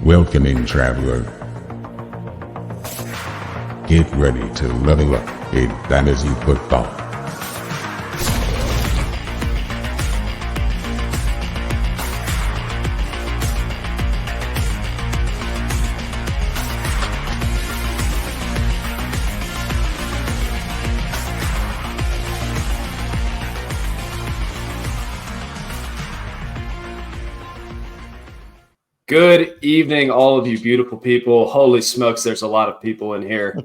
Welcoming traveler. Get ready to level up in Dynasty football. Good evening, all of you beautiful people. Holy smokes, there's a lot of people in here.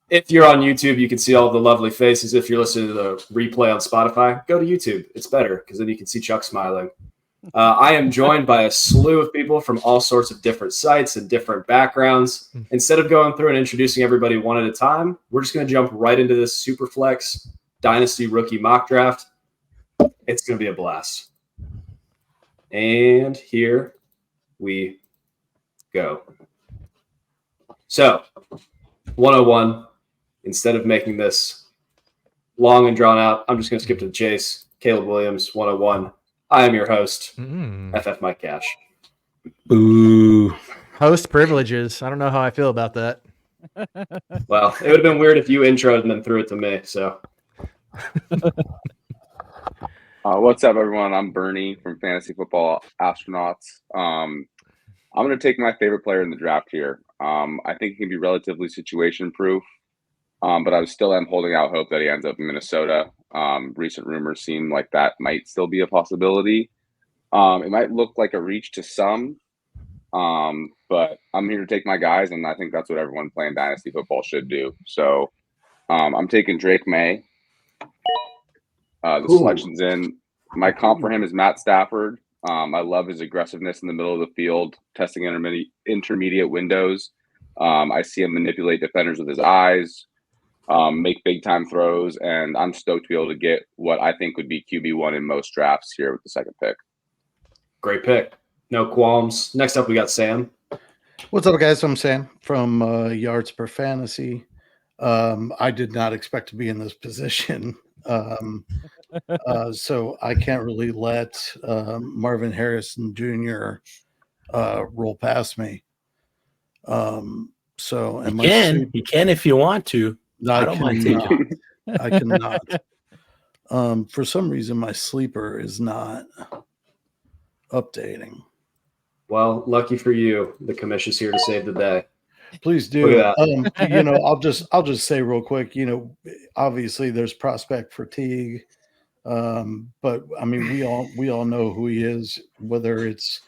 If you're on YouTube, you can see all the lovely faces. If you're listening to the replay on Spotify, go to YouTube. It's better because then you can see Chuck smiling. I am joined by a slew of people from all sorts of different sites and different backgrounds. Instead of going through and introducing everybody one at a time, we're just going to jump right into this Superflex Dynasty rookie mock draft. It's going to be a blast. And here we go. So, 101, instead of making this long and drawn out, I'm just going to skip to the chase. Caleb Williams, 101. I am your host, FF Mike Cash. Boo. Host privileges. I don't know how I feel about that. Well, it would have been weird if you introed and then threw it to me, so. What's up, everyone? I'm Bernie from Fantasy Football Astronauts. I'm going to take my favorite player in the draft here. I think he can be relatively situation-proof, but I still am holding out hope that he ends up in Minnesota. Recent rumors seem like that might still be a possibility. It might look like a reach to some, but I'm here to take my guys, and I think that's what everyone playing Dynasty Football should do. So I'm taking Drake May. The selection's in. My comp for him is Matt Stafford. I love his aggressiveness in the middle of the field, testing intermediate windows. I see him manipulate defenders with his eyes, make big-time throws, and I'm stoked to be able to get what I think would be QB1 in most drafts here with the second pick. Great pick. No qualms. Next up, we got Sam. What's up, guys? I'm Sam from Yards Per Fantasy. I did not expect to be in this position. So I can't really let Marvin Harrison Jr. Roll past me. So You can if you want to. I don't mind taking. I cannot. For some reason, my sleeper is not updating. Well, lucky for you, the commission's here to save the day. Please do. I'll just say real quick, obviously there's prospect fatigue. But I mean, we all know who he is, whether it's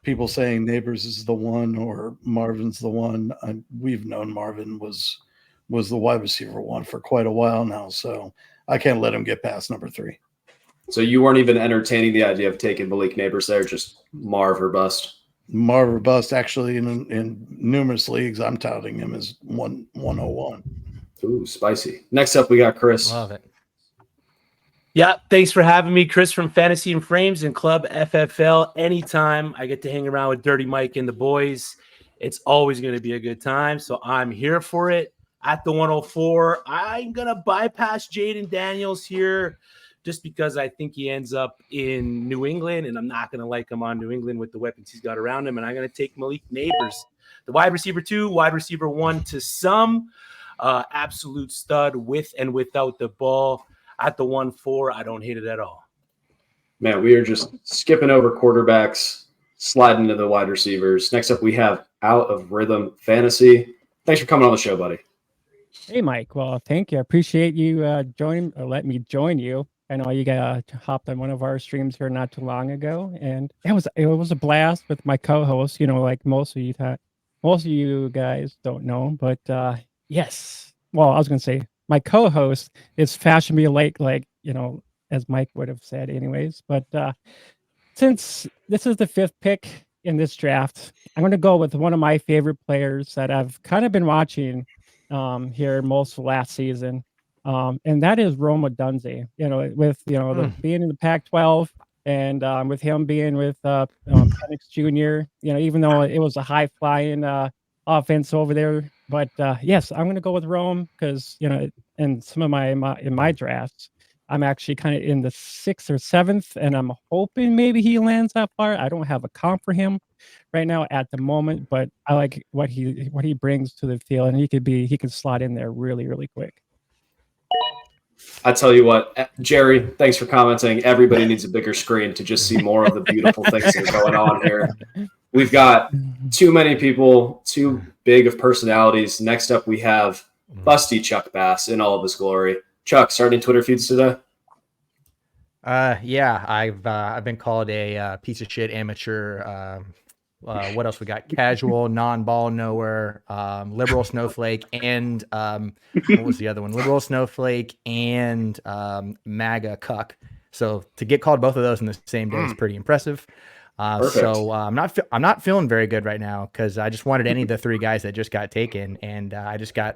people saying Neighbors is the one or Marvin's the one. We've known Marvin was the wide receiver one for quite a while now. So I can't let him get past number 3. So you weren't even entertaining the idea of taking Malik Neighbors there, just Marv or bust? Marv or bust. Actually, in numerous leagues, I'm touting him as 101. Ooh, spicy. Next up, we got Chris. Love it. Yeah, thanks for having me, Chris from Fantasy and Frames and Club FFL. Anytime I get to hang around with Dirty Mike and the boys, it's always going to be a good time. So I'm here for it. At the 104, I'm going to bypass Jaden Daniels here just because I think he ends up in New England, and I'm not going to like him on New England with the weapons he's got around him. And I'm going to take Malik Neighbors, the wide receiver 2, wide receiver 1 to some, absolute stud with and without the ball. At the 1-4, I don't hate it at all. Man, we are just skipping over quarterbacks, sliding into the wide receivers. Next up, we have Out of Rhythm Fantasy. Thanks for coming on the show, buddy. Hey, Mike. Well, thank you. I appreciate you letting me join you. I know you got hopped on one of our streams here not too long ago, and it was a blast with my co-host. Like most of you guys don't know, but yes. Well, I was gonna say my co-host is Fashion Me like as Mike would have said, anyways. But since this is the 5th pick in this draft, I'm going to go with one of my favorite players that I've kind of been watching here most of last season. And that is Rome Odunze, with, being in the Pac-12 and with him being with Penix Jr., even though it was a high-flying offense over there. But yes, I'm going to go with Rome because, in some of in my drafts, I'm actually kind of in the 6th or 7th, and I'm hoping maybe he lands that far. I don't have a comp for him, right now at the moment, but I like what he brings to the field, and he could slot in there really, really quick. I tell you what, Jerry, thanks for commenting. Everybody needs a bigger screen to just see more of the beautiful things that are going on here. We've got too many people, too big of personalities. Next up, we have Busty Chuck Bass in all of his glory. Chuck, starting Twitter feeds today? Yeah, I've been called a piece of shit amateur. What else we got? Casual, non-ball knower, liberal snowflake, and what was the other one? Liberal snowflake and MAGA cuck. So to get called both of those in the same day is pretty impressive. So I'm not feeling very good right now because I just wanted any of the three guys that just got taken, and I just got,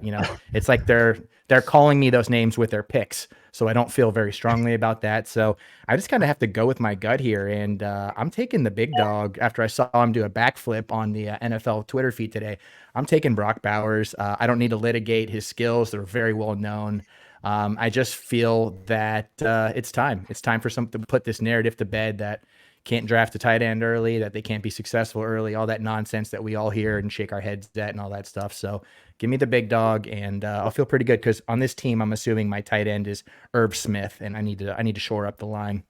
it's like they're calling me those names with their picks, so I don't feel very strongly about that. So I just kind of have to go with my gut here, and I'm taking the big dog after I saw him do a backflip on the NFL Twitter feed today. I'm taking Brock Bowers. I don't need to litigate his skills; they're very well known. I just feel that it's time. It's time for something to put this narrative to bed that can't draft a tight end early, that they can't be successful early, all that nonsense that we all hear and shake our heads at and all that stuff. So give me the big dog, and I'll feel pretty good because on this team, I'm assuming my tight end is Herb Smith, and I need to shore up the line.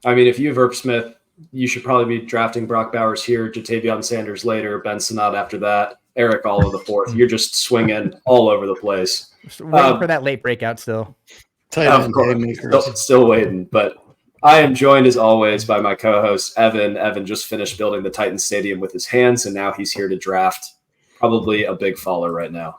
I mean, if you have Herb Smith, you should probably be drafting Brock Bowers here, Jatavion Sanders later, Ben Sinnott after that, Eric All in the fourth. You're just swinging all over the place. Waiting for that late breakout still. Tight Of end course, haymakers. still waiting, but I am joined as always by my co-host Evan. Evan just finished building the Titan Stadium with his hands, and now he's here to draft. Probably a big faller right now.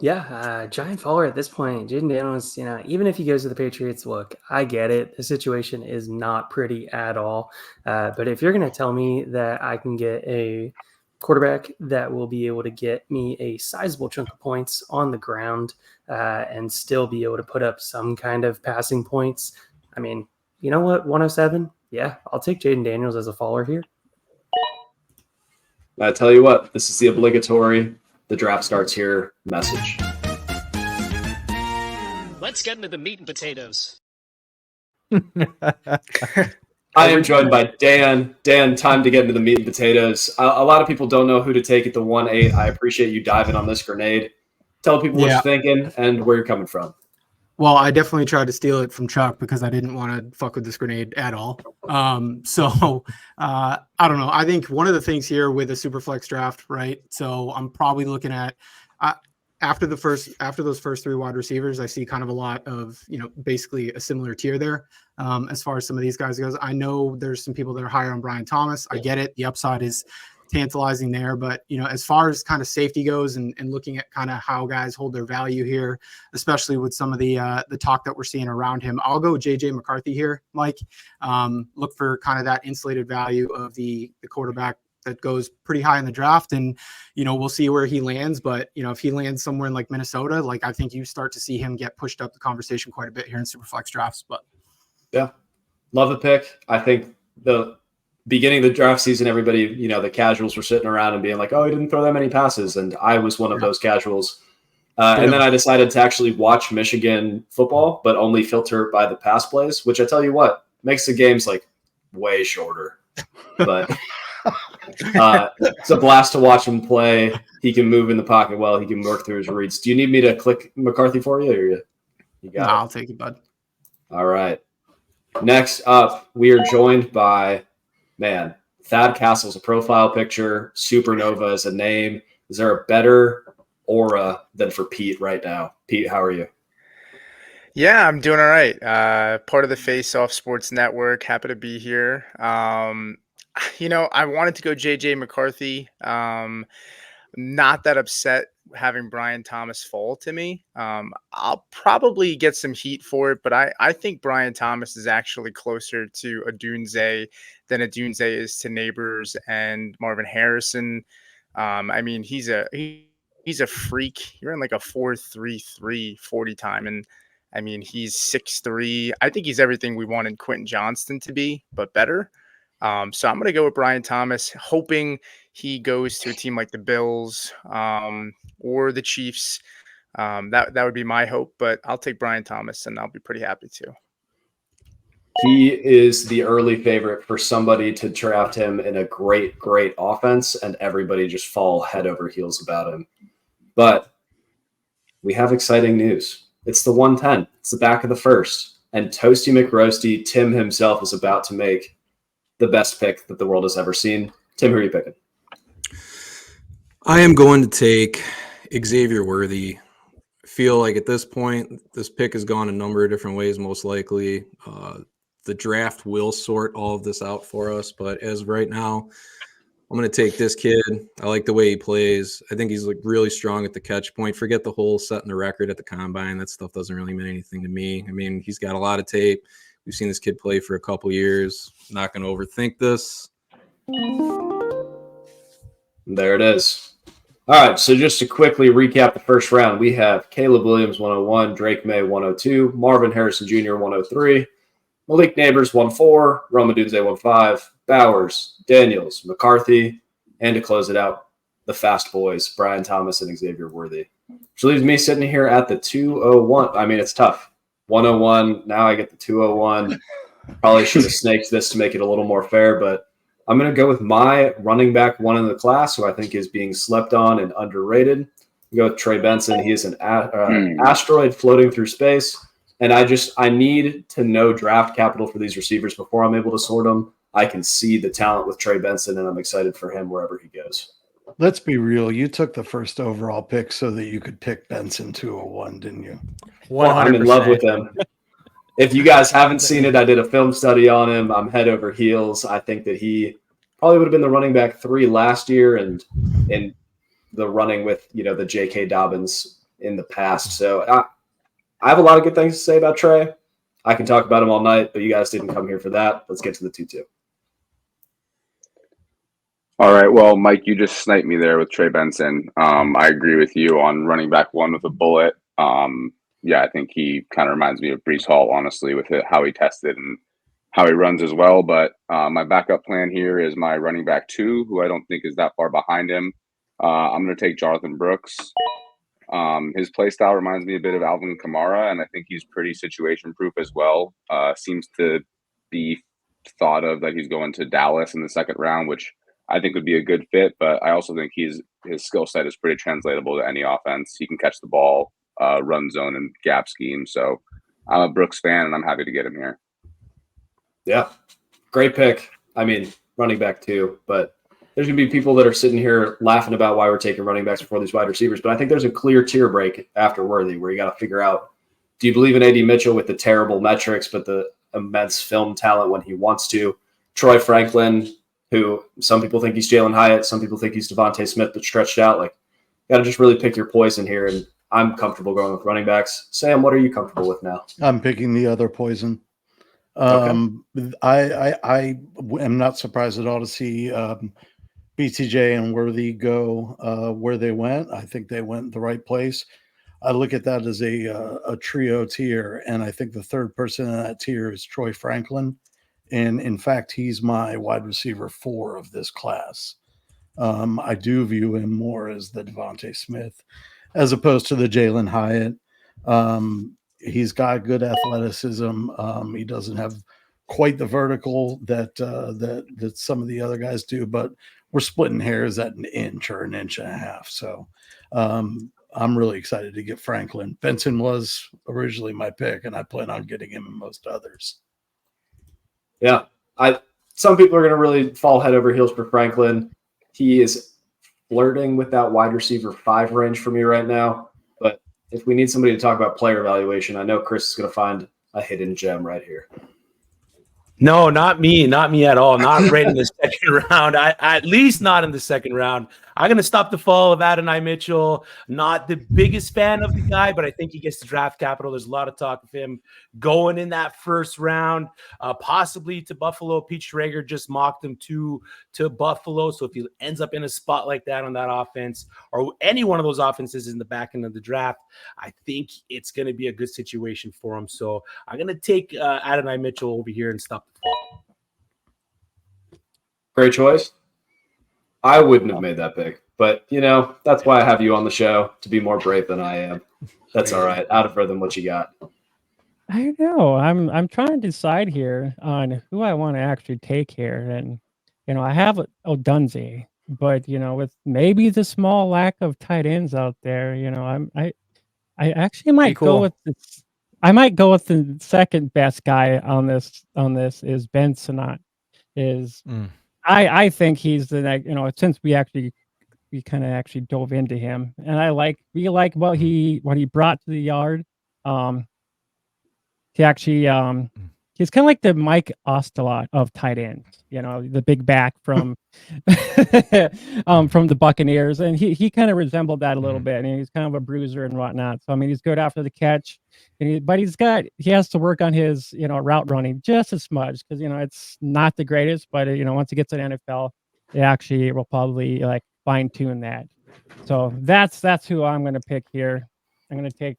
Yeah, giant faller at this point. Jaden Daniels, even if he goes to the Patriots, look, I get it. The situation is not pretty at all. But if you're going to tell me that I can get a quarterback that will be able to get me a sizable chunk of points on the ground and still be able to put up some kind of passing points, I mean, you know what? 107? Yeah, I'll take Jaden Daniels as a faller here. I tell you what, this is the obligatory "the draft starts here" message. Let's get into the meat and potatoes. I am joined by Dan. Dan, time to get into the meat and potatoes. A lot of people don't know who to take at the 1-8. I appreciate you diving on this grenade. Tell people what you're thinking and where you're coming from. Well, I definitely tried to steal it from Chuck because I didn't want to fuck with this grenade at all. So I don't know. I think one of the things here with a Superflex draft, right? So I'm probably looking at after those first three wide receivers, I see kind of a lot of, basically a similar tier there. As far as some of these guys goes, I know there's some people that are higher on Brian Thomas. I get it. The upside is tantalizing there, but as far as kind of safety goes and looking at kind of how guys hold their value here, especially with some of the talk that we're seeing around him, I'll go JJ McCarthy here, Mike. Look for kind of that insulated value of the quarterback that goes pretty high in the draft, and we'll see where he lands. But if he lands somewhere in like Minnesota, like I think you start to see him get pushed up the conversation quite a bit here in Superflex drafts. But yeah, love the pick. I think the beginning of the draft season, everybody, the casuals were sitting around and being like, "Oh, he didn't throw that many passes," and I was one of those casuals. And then I decided to actually watch Michigan football, but only filter by the pass plays, which I tell you what makes the games like way shorter. But it's a blast to watch him play. He can move in the pocket well. He can work through his reads. Do you need me to click McCarthy for you, or you got it? I'll take it, bud. All right. Next up, we are joined by Thad Castle's a profile picture. Supernova is a name. Is there a better aura than for Pete right now? Pete, how are you? Yeah, I'm doing all right. Part of the Face Off Sports Network. Happy to be here. I wanted to go JJ McCarthy. Not that upset having Brian Thomas fall to me. I'll probably get some heat for it, but I think Brian Thomas is actually closer to Odunze than Odunze is to Neighbors and Marvin Harrison. I mean, he's a freak. You're in like a 4.33 40 time, and I mean, he's 6'3". I think he's everything we wanted Quentin Johnston to be, but better. So I'm going to go with Brian Thomas, hoping he goes to a team like the Bills or the Chiefs. That would be my hope, but I'll take Brian Thomas, and I'll be pretty happy too. He is the early favorite for somebody to draft him in a great, great offense, and everybody just fall head over heels about him. But we have exciting news. It's the 110. It's the back of the first. And Toasty McRoasty, Tim himself, is about to make the best pick that the world has ever seen. Tim, who are you picking? I am going to take Xavier Worthy. Feel like at this point, this pick has gone a number of different ways, most likely. The draft will sort all of this out for us, but as of right now, I'm going to take this kid. I like the way he plays. I think he's like really strong at the catch point. Forget the whole setting the record at the combine. That stuff doesn't really mean anything to me. I mean, he's got a lot of tape. We've seen this kid play for a couple years. Not going to overthink this. There it is. All right, so just to quickly recap the first round, we have Caleb Williams, 101, Drake May, 102, Marvin Harrison Jr., 103, Malik Neighbors, 1-4, Roma Dunze, 1-5, Bowers, Daniels, McCarthy, and to close it out, the fast boys, Brian Thomas and Xavier Worthy. Which leaves me sitting here at the 201. I mean, it's tough. 101, now I get the 201. Probably should have snaked this to make it a little more fair, but I'm going to go with my running back one in the class, who I think is being slept on and underrated. Go with Trey Benson. He is an asteroid floating through space. And I need to know draft capital for these receivers before I'm able to sort them. I can see the talent with Trey Benson, and I'm excited for him wherever he goes. Let's be real. You took the first overall pick so that you could pick Benson 201, didn't you? 100%. Well, I'm in love with him. If you guys haven't seen it, I did a film study on him. I'm head over heels. I think that he probably would have been the running back 3 last year and in the running with, the J.K. Dobbins in the past. So I have a lot of good things to say about Trey. I can talk about him all night, but you guys didn't come here for that. Let's get to the 2-2. All right. Well, Mike, you just sniped me there with Trey Benson. I agree with you on running back one with a bullet. Yeah, I think he kind of reminds me of Breece Hall, honestly, with how he tested and how he runs as well. But my backup plan here is my running back 2, who I don't think is that far behind him. I'm going to take Jonathan Brooks. His play style reminds me a bit of Alvin Kamara, and I think he's pretty situation proof as well. Seems to be thought of that he's going to Dallas in the second round, which I think would be a good fit. But I also think his skill set is pretty translatable to any offense. He can catch the ball, run zone, and gap scheme. So I'm a Brooks fan, and I'm happy to get him here. Yeah, great pick. I mean, running back 2, but there's going to be people that are sitting here laughing about why we're taking running backs before these wide receivers. But I think there's a clear tier break after Worthy where you got to figure out, do you believe in A.D. Mitchell with the terrible metrics but the immense film talent when he wants to? Troy Franklin, who some people think he's Jalen Hyatt, some people think he's Devontae Smith, but stretched out. Like, you got to just really pick your poison here, and I'm comfortable going with running backs. Sam, what are you comfortable with now? I'm picking the other poison. Okay. I am not surprised at all to see BTJ and Worthy go where they went. I think they went the right place. I look at that as a trio tier, and I think the third person in that tier is Troy Franklin. And in fact, he's my wide receiver 4 of this class. I do view him more as the Devontae Smith as opposed to the Jalen Hyatt. He's got good athleticism. He doesn't have quite the vertical that some of the other guys do, but we're splitting hairs at an inch or an inch and a half. So I'm really excited to get Franklin. Benson was originally my pick, and I plan on getting him in most others. Yeah, some people are going to really fall head over heels for Franklin. He is flirting with that wide receiver 5 range for me right now. But if we need somebody to talk about player evaluation, I know Chris is going to find a hidden gem right here. No, not me at all. Not right in the second round. At least not in the second round. I'm going to stop the fall of Adonai Mitchell. Not the biggest fan of the guy, but I think he gets the draft capital. There's a lot of talk of him going in that first round, possibly to Buffalo. Pete Schrager just mocked him to Buffalo. So if he ends up in a spot like that on that offense or any one of those offenses in the back end of the draft, I think it's going to be a good situation for him. So I'm going to take Adonai Mitchell over here and stop the fall. Great choice. I wouldn't have made that pick, but that's why I have you on the show, to be more brave than I am. That's all right. Out of further than what you got. I know. I'm trying to decide here on who I want to actually take here, and I have Odunze, but with maybe the small lack of tight ends out there, I actually Pretty might go cool. with this. I might go with the second best guy on this is Ben Sinnott. Is Mm. I think he's the next, since we kind of actually dove into him, and we like what he brought to the yard. Um, he actually he's kind of like the Mike Osterlot of tight ends, the big back from from the Buccaneers, and he kind of resembled that a little bit. And he's kind of a bruiser and whatnot. So I mean, he's good after the catch, but he has to work on his route running just as much because it's not the greatest, but once he gets to the NFL, they actually will probably like fine tune that. So that's who I'm going to pick here. I'm going to take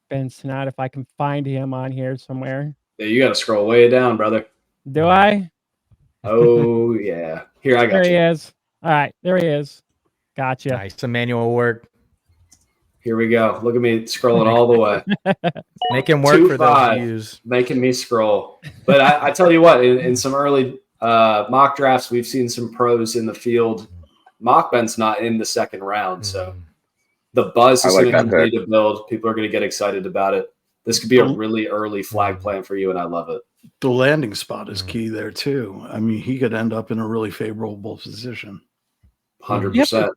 Ben Sinnott if I can find him on here somewhere. Yeah, you got to scroll way down, brother. Do I? Oh yeah, here I got There he you. is. All right, there he is. Gotcha. Nice. Some manual work. Here we go. Look at me scrolling all the way. Make him work for those views. Making me scroll. But I tell you what, in some early mock drafts, we've seen some pros in the field. Mock Ben's not in the second round, so the buzz is going to continue to build. People are going to get excited about it. This could be a really early flag plan for you, and I love it. The landing spot is key there too. I mean, he could end up in a really favorable position. 100%.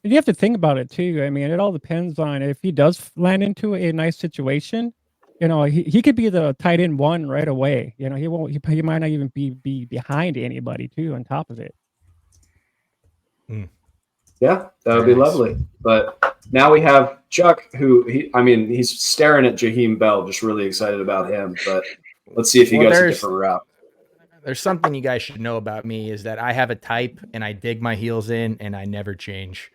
You have to think about it too. I mean, it all depends on if he does land into a nice situation. He could be the tight end one right away. He won't. He might not even be behind anybody too. On top of it. Yeah, that would be lovely. But now we have Chuck, he's staring at Jaheim Bell, just really excited about him. But let's see if he goes a different route. There's something you guys should know about me is that I have a type and I dig my heels in and I never change.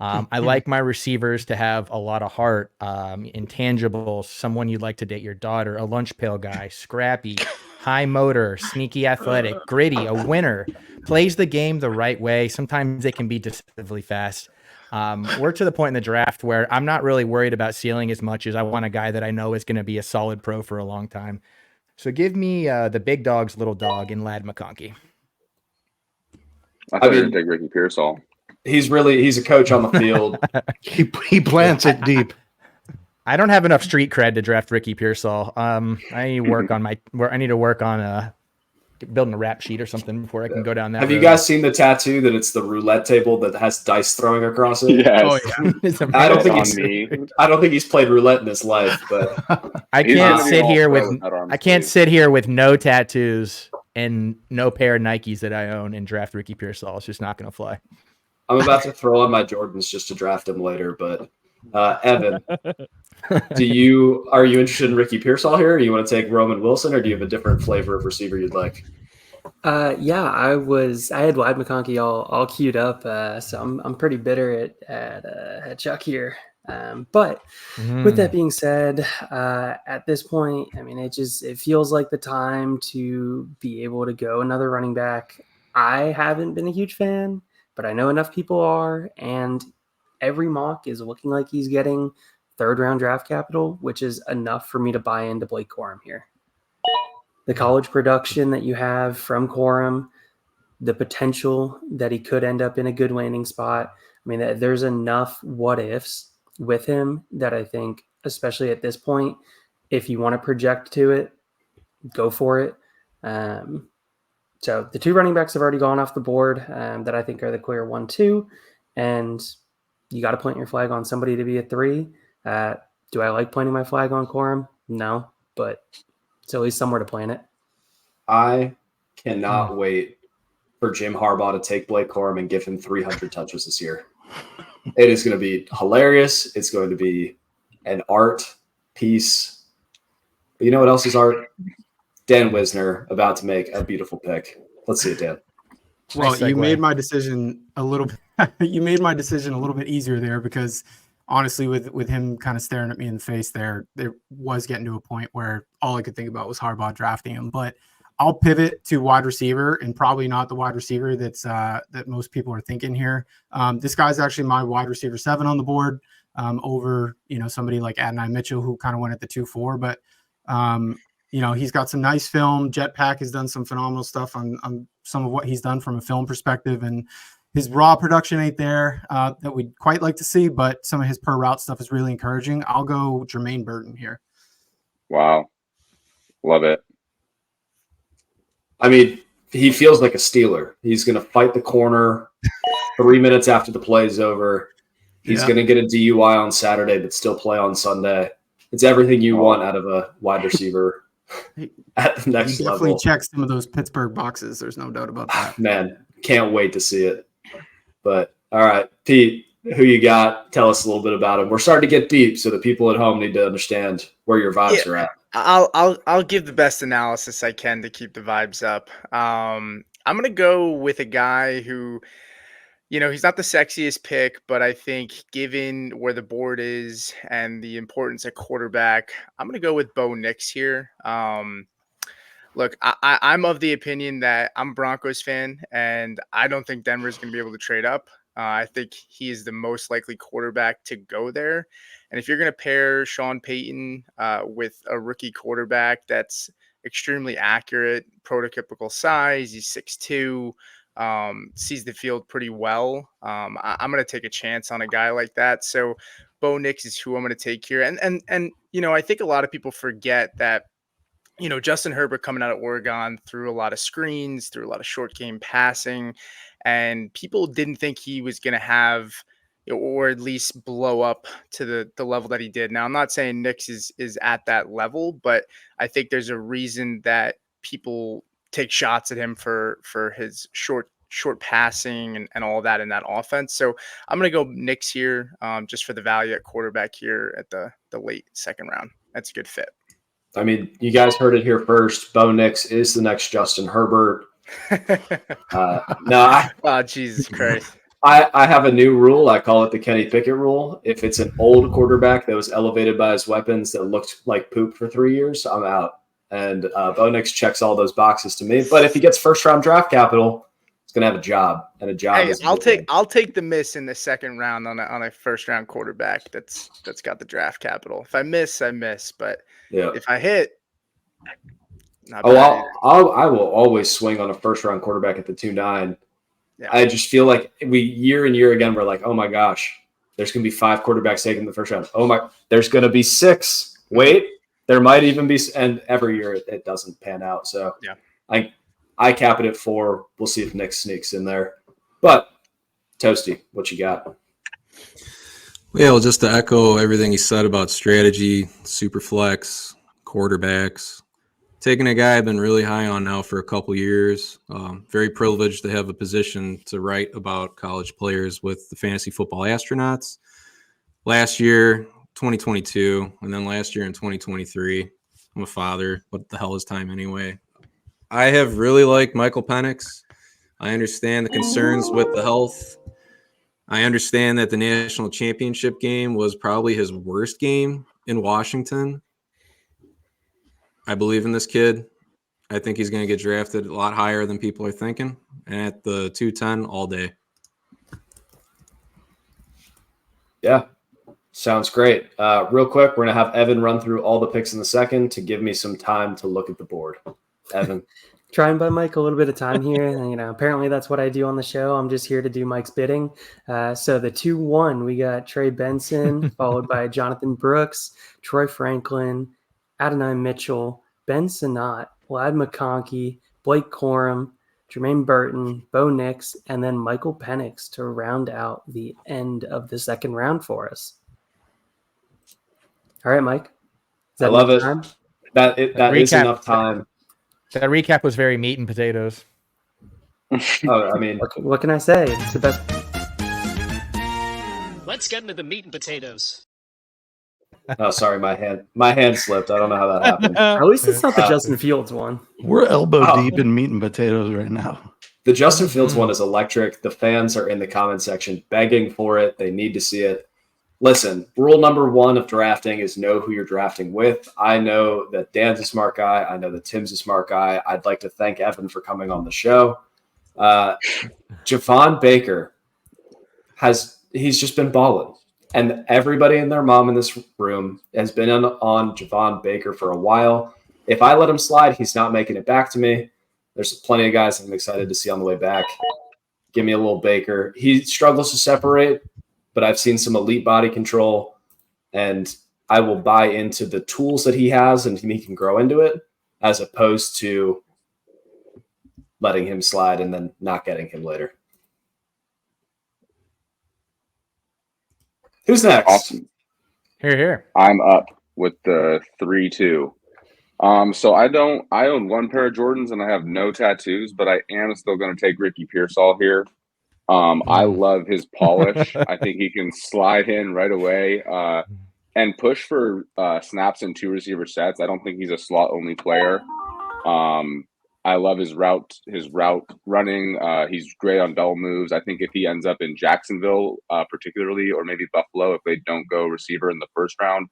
I like my receivers to have a lot of heart, intangibles, someone you'd like to date your daughter, a lunch pail guy, scrappy, high motor, sneaky athletic, gritty, a winner, plays the game the right way. Sometimes they can be deceptively fast. We're to the point in the draft where I'm not really worried about ceiling as much as I want a guy that I know is going to be a solid pro for a long time. So give me the big dog's little dog in Ladd McConkey. I thought you were going to take Ricky Pearsall. He's a coach on the field. he plants it deep. I don't have enough street cred to draft Ricky Pearsall. I need to work on building a rap sheet or something before I can go down that. Have you guys seen the tattoo that it's the roulette table that has dice throwing across it? Yes. Oh, yeah. I don't think he's played roulette in his life, but I can't sit here with no tattoos and no pair of Nikes that I own and draft Ricky Pearsall. It's just not going to fly. I'm about to throw on my Jordans just to draft him later, but Evan, are you interested in Ricky Pearsall here? Or you want to take Roman Wilson, or do you have a different flavor of receiver you'd like? Yeah, I had Ladd McConkey all queued up, so I'm pretty bitter at Chuck here. But with that being said, at this point, I mean, it feels like the time to be able to go another running back. I haven't been a huge fan, but I know enough people are, and every mock is looking like he's getting third round draft capital, which is enough for me to buy into Blake Corum here. The college production that you have from Corum, the potential that he could end up in a good landing spot. I mean, there's enough what ifs with him that I think, especially at this point, if you want to project to it, go for it. So the two running backs have already gone off the board that I think are the clear 1-2, and you got to plant your flag on somebody to be a 3. Do I like planting my flag on Corum? No, but it's at least somewhere to plant it. I cannot wait for Jim Harbaugh to take Blake Corum and give him 300 touches this year. It is going to be hilarious. It's going to be an art piece. But you know what else is art? Dan Wisner about to make a beautiful pick. Let's see it, Dan. Well, Nice you segue. made my decision a little bit easier there, because honestly, with him kind of staring at me in the face there, it was getting to a point where all I could think about was Harbaugh drafting him. But I'll pivot to wide receiver, and probably not the wide receiver that most people are thinking here. This guy's actually my wide receiver 7 on the board, over somebody like Adonai Mitchell, who kind of went at the 2-4. But He's got some nice film. Jetpack has done some phenomenal stuff on some of what he's done from a film perspective, and his raw production ain't there that we'd quite like to see, but some of his per route stuff is really encouraging. I'll go Jermaine Burton here. Wow. Love it. I mean, he feels like a Steeler. He's going to fight the corner 3 minutes after the play is over. He's going to get a DUI on Saturday, but still play on Sunday. It's everything you want out of a wide receiver at the next level. Definitely check some of those Pittsburgh boxes. There's no doubt about that. Man, can't wait to see it. But all right, Pete, who you got? Tell us a little bit about him. We're starting to get deep, so the people at home need to understand where your vibes are at. I'll give the best analysis I can to keep the vibes up. I'm gonna go with a guy who, he's not the sexiest pick, but I think given where the board is and the importance at quarterback, I'm gonna go with Bo Nix here. Look, I'm of the opinion that I'm a Broncos fan, and I don't think Denver's going to be able to trade up. I think he is the most likely quarterback to go there. And if you're going to pair Sean Payton with a rookie quarterback that's extremely accurate, prototypical size, he's 6'2", sees the field pretty well, I'm going to take a chance on a guy like that. So Bo Nix is who I'm going to take here. And I think a lot of people forget that Justin Herbert coming out of Oregon threw a lot of screens, threw a lot of short game passing, and people didn't think he was going to have, or at least blow up to the level that he did. Now, I'm not saying Nix is at that level, but I think there's a reason that people take shots at him for his short passing and all that in that offense. So I'm going to go Nix here just for the value at quarterback here at the late second round. That's a good fit. I mean, you guys heard it here first. Bo Nix is the next Justin Herbert. Jesus Christ. I have a new rule. I call it the Kenny Pickett rule. If it's an old quarterback that was elevated by his weapons that looked like poop for 3 years, I'm out. And Bo Nix checks all those boxes to me. But if he gets first-round draft capital, he's going to have a job. And a job Hey, is I'll take the miss in the second round on a first-round quarterback that's got the draft capital. If I miss, I miss. But if I hit, not bad. I will always swing on a first-round quarterback at the 2.9. Yeah. I just feel like year and year again, we're like, oh my gosh, there's going to be 5 quarterbacks taken in the first round. There's going to be 6. Wait, there might even be, and every year it doesn't pan out. So I cap it at 4. We'll see if Nick sneaks in there. But Toasty, what you got? Well, just to echo everything he said about strategy, Superflex, quarterbacks, taking a guy I've been really high on now for a couple years. Very privileged to have a position to write about college players with the Fantasy Football Astronauts. Last year, 2022, and then last year in 2023. I'm a father. What the hell is time anyway? I have really liked Michael Penix. I understand the concerns with the health. I understand that the national championship game was probably his worst game in Washington. I believe in this kid. I think he's going to get drafted a lot higher than people are thinking. And at the 210 all day. Yeah, sounds great. Real quick, we're going to have Evan run through all the picks in the second to give me some time to look at the board. Evan. Try and buy Mike a little bit of time here. And, apparently that's what I do on the show. I'm just here to do Mike's bidding. So the 2-1, we got Trey Benson, followed by Jonathan Brooks, Troy Franklin, Adonai Mitchell, Ben Sinnott, Vlad McConkey, Blake Corum, Jermaine Burton, Bo Nix, and then Michael Penix to round out the end of the second round for us. All right, Mike. I love it. Time? That is enough time. That recap was very meat and potatoes. I mean, what can I say? It's the best. Let's get into the meat and potatoes. Oh, sorry, my hand slipped. I don't know how that happened. At least it's not the Justin Fields one. We're elbow deep in meat and potatoes right now. The Justin Fields one is electric. The fans are in the comment section begging for it. They need to see it. Listen, rule number 1 of drafting is know who you're drafting with. I know that Dan's a smart guy. I know that Tim's a smart guy. I'd like to thank Evan for coming on the show. Javon Baker he's just been balling. And everybody and their mom in this room has been on Javon Baker for a while. If I let him slide, he's not making it back to me. There's plenty of guys I'm excited to see on the way back. Give me a little Baker. He struggles to separate, but I've seen some elite body control, and I will buy into the tools that he has, and he can grow into it, as opposed to letting him slide and then not getting him later. Who's next? Awesome. Here. I'm up with the 3-2. So I own one pair of Jordans and I have no tattoos, but I am still going to take Ricky Pearsall here. I love his polish. I think he can slide in right away and push for snaps in 2 receiver sets. I don't think he's a slot only player. I love his route running. He's great on double moves. I think if he ends up in Jacksonville, particularly, or maybe Buffalo, if they don't go receiver in the first round,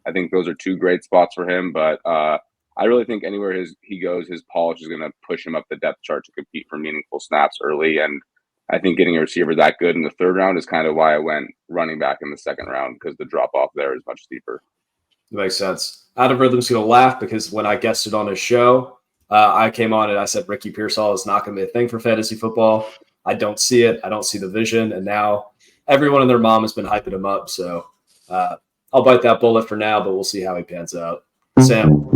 I think those are 2 great spots for him. But I really think anywhere he goes, his polish is going to push him up the depth chart to compete for meaningful snaps early. And I think getting a receiver that good in the 3rd round is kind of why I went running back in the 2nd round, because the drop off there is much steeper. Makes sense. Out of Rhythm's going to laugh because when I guested on his show, I came on and I said Ricky Pearsall is not going to be a thing for fantasy football. I don't see it. I don't see the vision. And now everyone and their mom has been hyping him up. So I'll bite that bullet for now, but we'll see how he pans out. Sam.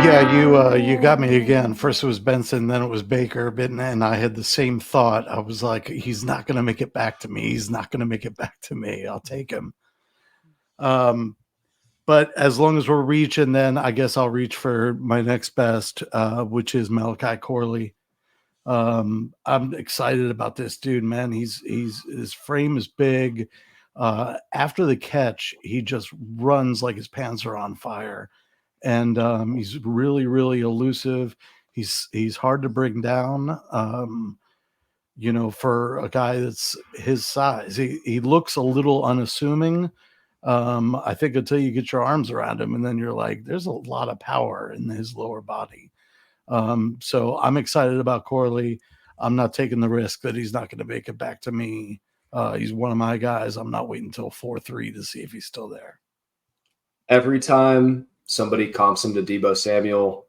Yeah, you got me again. First it was Benson, then it was Baker, and I had the same thought. I was like, he's not going to make it back to me. He's not going to make it back to me. I'll take him. But as long as we're reaching, then I guess I'll reach for my next best, which is Malachi Corley. I'm excited about this dude, man. His frame is big. After the catch, he just runs like his pants are on fire. And he's really, really elusive. He's hard to bring down, for a guy that's his size. He looks a little unassuming, I think, until you get your arms around him, and then you're like, there's a lot of power in his lower body. So I'm excited about Corley. I'm not taking the risk that he's not going to make it back to me. He's one of my guys. I'm not waiting until 4-3 to see if he's still there. Every time somebody comps him to Deebo Samuel,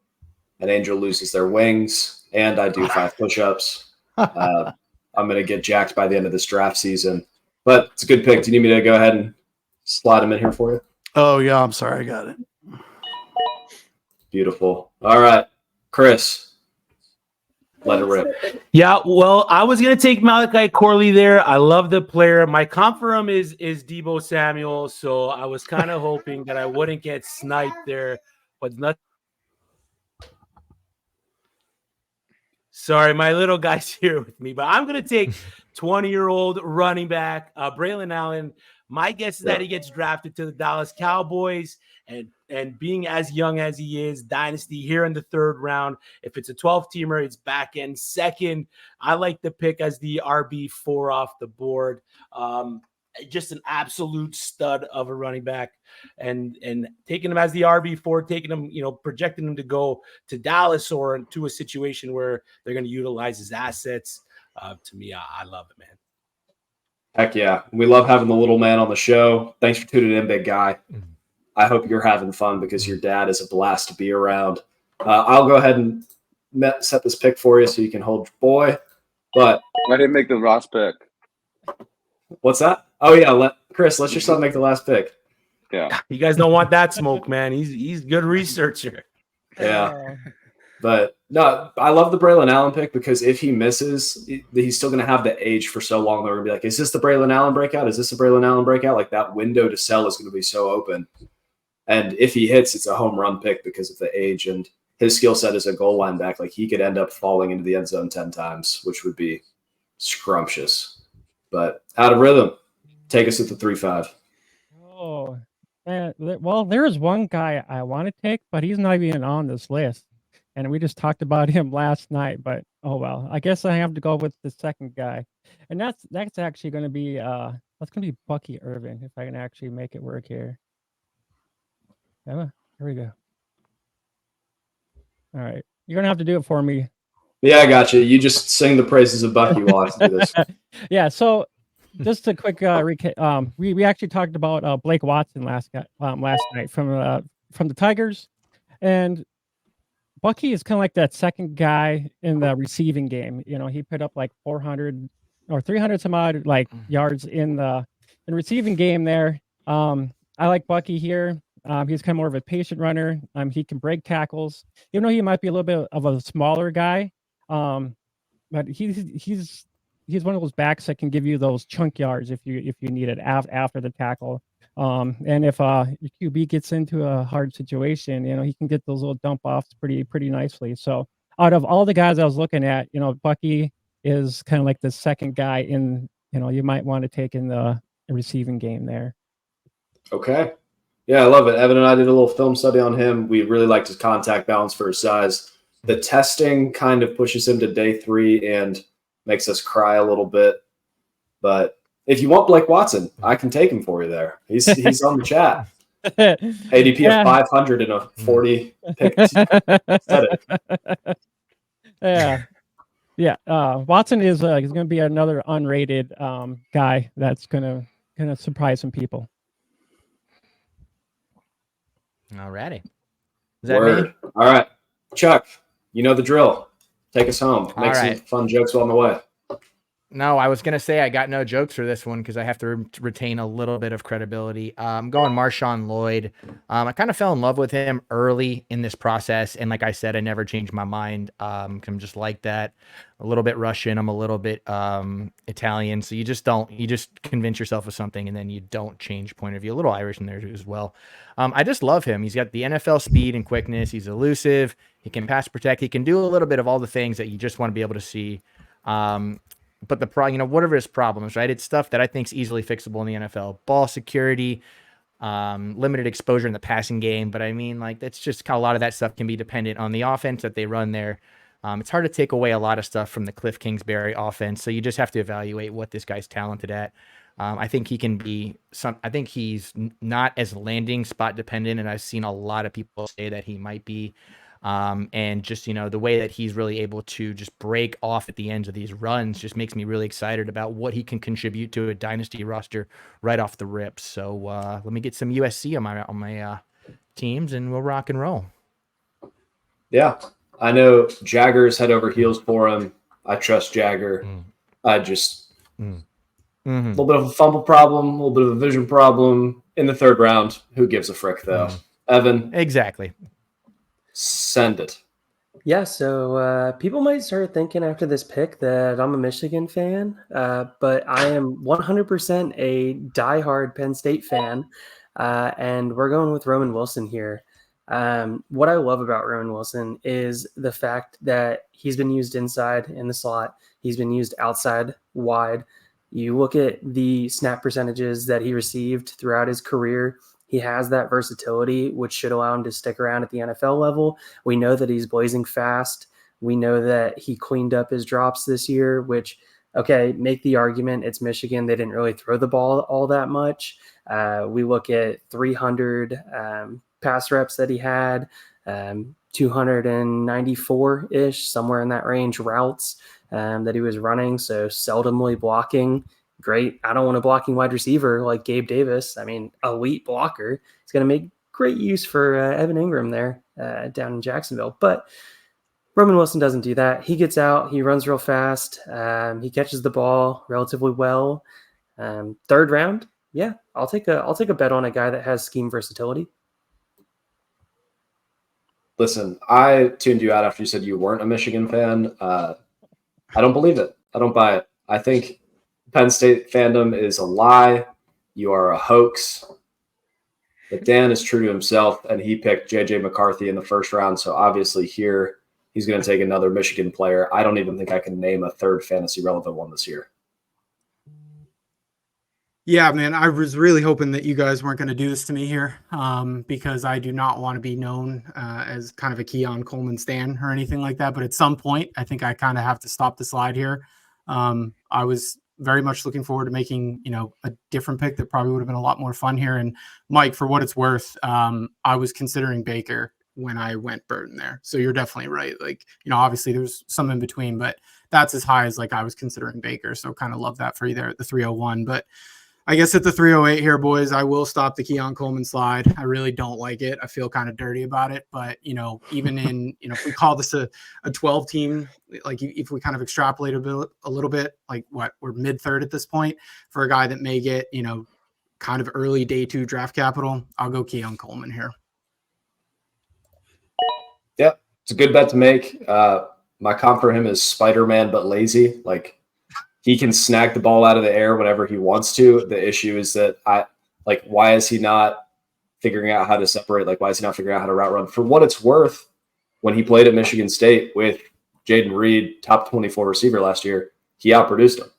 an angel loses their wings, and I do 5 push-ups, I'm going to get jacked by the end of this draft season. But it's a good pick. Do you need me to go ahead and slide him in here for you? Oh, yeah, I'm sorry. I got it. Beautiful. All right, Chris. Let it rip. Yeah, well, I was going to take Malachi Corley there. I love the player. My comp for him is Deebo Samuel, so I was kind of hoping that I wouldn't get sniped there, but not. Sorry, my little guy's here with me, but I'm going to take 20-year-old running back, Braylon Allen. My guess is that he gets drafted to the Dallas Cowboys, and being as young as he is, dynasty here in the 3rd round. If it's a 12-teamer, it's back end 2nd. I like the pick as the RB4 off the board. Just an absolute stud of a running back, and taking him as the RB4, taking him, projecting him to go to Dallas or into a situation where they're going to utilize his assets. To me, I love it, man. Heck yeah. We love having the little man on the show. Thanks for tuning in, big guy. I hope you're having fun because your dad is a blast to be around. I'll go ahead and set this pick for you so you can hold your boy. But I didn't make the Ross pick. What's that? Oh, yeah. Let your son make the last pick. Yeah. You guys don't want that smoke, man. He's a good researcher. Yeah. But no, I love the Braylon Allen pick because if he misses, he's still going to have the age for so long that we're going to be like, is this the Braylon Allen breakout? Is this the Braylon Allen breakout? Like, that window to sell is going to be so open. And if he hits, it's a home run pick because of the age, and his skill set is a goal line back. Like, he could end up falling into the end zone 10 times, which would be scrumptious. But out of Rhythm, take us at the 3-5. Oh, well, there is one guy I want to take, but he's not even on this list. And we just talked about him last night, but oh well. I guess I have to go with the second guy. And that's actually going to be Bucky Irvin, if I can actually make it work here. Yeah, here we go. All right. You're going to have to do it for me. Yeah, I got you. You just sing the praises of Bucky while I do this. Yeah, so just a quick recap. We actually talked about Blake Watson last night from the Tigers, and Bucky is kind of like that second guy in the receiving game. You know, he put up like 400 or 300 some odd like yards in the receiving game there. I like Bucky here. He's kind of more of a patient runner. He can break tackles, even though he might be a little bit of a smaller guy. But he's one of those backs that can give you those chunk yards if you need it after the tackle. And if your QB gets into a hard situation, you know, he can get those little dump offs pretty nicely. So out of all the guys I was looking at, you know, Bucky is kind of like the second guy in, you know, you might want to take in the receiving game there. Okay. Yeah, I love it. Evan and I did a little film study on him. We really liked his contact balance for his size. The testing kind of pushes him to day 3 and makes us cry a little bit. But if you want Blake Watson, I can take him for you there. He's on the chat. ADP of 500 in a 40 pick aesthetic. Yeah. Watson is going to be another unrated guy that's going to surprise some people. Alrighty. Is that Word. me? All right. Chuck, you know the drill. Take us home. Make some fun jokes on the way. No, I was going to say I got no jokes for this one because I have to retain a little bit of credibility. I'm going Marshawn Lloyd. I kind of fell in love with him early in this process. And like I said, I never changed my mind. I'm just like that. A little bit Russian. I'm a little bit Italian. So you just convince yourself of something and then you don't change point of view. A little Irish in there as well. I just love him. He's got the NFL speed and quickness. He's elusive. He can pass protect. He can do a little bit of all the things that you just want to be able to see. But whatever his problems, right? It's stuff that I think is easily fixable in the NFL. Ball security, limited exposure in the passing game. But I mean, like, that's just how a lot of that stuff can be dependent on the offense that they run there. It's hard to take away a lot of stuff from the Cliff Kingsbury offense. So you just have to evaluate what this guy's talented at. I think he can be I think he's not as landing spot dependent. And I've seen a lot of people say that he might be. And just, the way that he's really able to just break off at the ends of these runs just makes me really excited about what he can contribute to a dynasty roster right off the rip. So let me get some USC on my teams and we'll rock and roll. Yeah, I know Jagger's head over heels for him. I trust Jagger. I just a little bit of a fumble problem, a little bit of a vision problem in the 3rd round. Who gives a frick though? Evan? Exactly. Send it. Yeah, so people might start thinking after this pick that I'm a Michigan fan, but I am 100% a diehard Penn State fan, and we're going with Roman Wilson here. What I love about Roman Wilson is the fact that he's been used inside in the slot. He's been used outside wide. You look at the snap percentages that he received throughout his career. He has that versatility, which should allow him to stick around at the NFL level. We know that he's blazing fast. We know that he cleaned up his drops this year, which, okay, make the argument. It's Michigan. They didn't really throw the ball all that much. We look at 300 pass reps that he had, 294-ish, somewhere in that range, routes that he was running. So seldomly blocking. Great. I don't want a blocking wide receiver like Gabe Davis. I mean, elite blocker. It's going to make great use for Evan Ingram there down in Jacksonville. But Roman Wilson doesn't do that. He gets out. He runs real fast. He catches the ball relatively well. 3rd round, yeah, I'll take a bet on a guy that has scheme versatility. Listen, I tuned you out after you said you weren't a Michigan fan. I don't believe it. I don't buy it. I think Penn State fandom is a lie. You are a hoax. But Dan is true to himself, and he picked J.J. McCarthy in the 1st round. So obviously here he's going to take another Michigan player. I don't even think I can name a 3rd fantasy relevant one this year. Yeah, man, I was really hoping that you guys weren't going to do this to me here because I do not want to be known as kind of a Keon Coleman stan or anything like that. But at some point, I think I kind of have to stop the slide here. I was very much looking forward to making, a different pick that probably would have been a lot more fun here. And Mike, for what it's worth, I was considering Baker when I went Burton there. So you're definitely right. Like, obviously there's some in between, but that's as high as like I was considering Baker. So kind of love that for you there at the 301. But I guess at the 308 here, boys, I will stop the Keon Coleman slide. I really don't like it. I feel kind of dirty about it. But, even in, if we call this a 12 team, like if we kind of extrapolate a little bit, like we're mid third at this point for a guy that may get, kind of early day 2 draft capital, I'll go Keon Coleman here. Yep. It's a good bet to make. My comp for him is Spider-Man, but lazy. Like, he can snag the ball out of the air whenever he wants to. The issue is that why is he not figuring out how to separate? Like, why is he not figuring out how to route run? For what it's worth, when he played at Michigan State with Jaden Reed, top 24 receiver last year, he outproduced him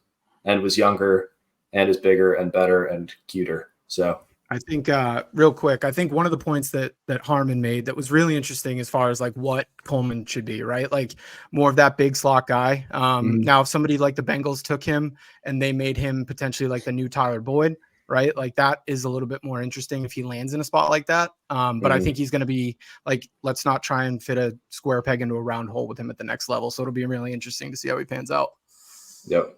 and was younger and is bigger and better and cuter. So I think real quick, I think one of the points that Harmon made that was really interesting as far as like what Coleman should be, right? Like more of that big slot guy. Now if somebody like the Bengals took him and they made him potentially like the new Tyler Boyd, right? Like that is a little bit more interesting if he lands in a spot like that. But I think he's going to be like, let's not try and fit a square peg into a round hole with him at the next level. So it'll be really interesting to see how he pans out. Yep.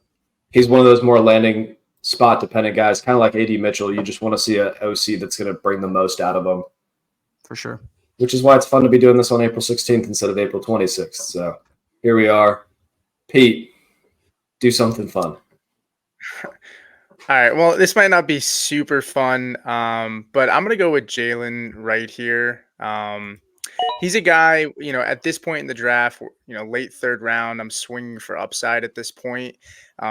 He's one of those more landing spot dependent guys, kind of like AD Mitchell. You just want to see an OC that's going to bring the most out of them. For sure. Which is why it's fun to be doing this on April 16th instead of April 26th. So here we are. Pete, do something fun. All right. Well, this might not be super fun, but I'm going to go with Jalen right here. He's a guy, at this point in the draft, late 3rd round, I'm swinging for upside at this point.